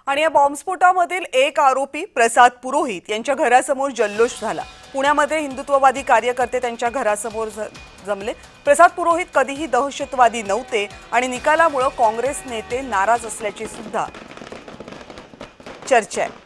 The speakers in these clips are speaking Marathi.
आणि या बॉम्बस्फोटामधील एक आरोपी प्रसाद पुरोहित यांच्या घरासमोर जल्लोष झाला। पुण्यामध्ये हिंदुत्ववादी कार्यकर्ते त्यांच्या घरासमोर जमले। प्रसाद पुरोहित कधीही दहशतवादी नव्हते आणि निकालामुळे काँग्रेस नेते नाराज असल्याची सुद्धा चर्चा आहे।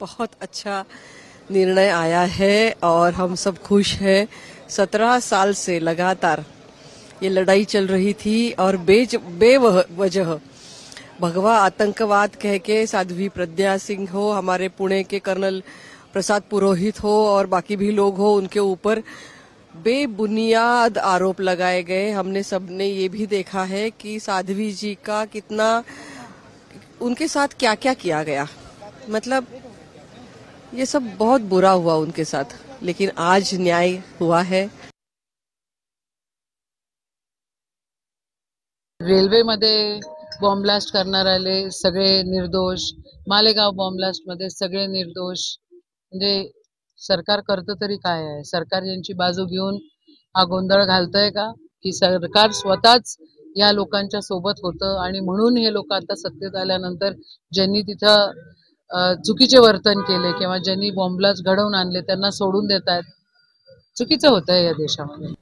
बहुत अच्छा निर्णय आया है और हम सब खुश हैं। 17 साल से लगातार ये लड़ाई चल रही थी और बेवजह भगवा आतंकवाद कह के साध्वी प्रज्ञा सिंह हो, हमारे पुणे के कर्नल प्रसाद पुरोहित हो और बाकी भी लोग हो, उनके ऊपर बेबुनियाद आरोप लगाए गए। हमने सबने ये भी देखा है कि साध्वी जी का कितना उनके साथ क्या क्या किया गया, मतलब ये सब बहुत बुरा हुआ उनके साथ, लेकिन आज न्याय हुआ है। रेल्वेमध्ये बॉम्ब ब्लास्ट करणारे सगळे निर्दोष, मालेगाव बॉम्ब ब्लास्ट मध्ये सगळे निर्दोष। म्हणजे सरकार करतं तरी काय आहे? सरकार यांची बाजू घेऊन हा गोंधळ घालतंय का, की सरकार स्वतःच या लोकांच्या सोबत होतं आणि म्हणून हे लोक आता सत्तेत आल्यानंतर ज्यांनी तिथं चुकीचे वर्तन केले किंवा ज्यांनी बॉम्ब ब्लास्ट घडवून आणले त्यांना सोडून देत आहेत? चुकीचं होतंय या देशामध्ये।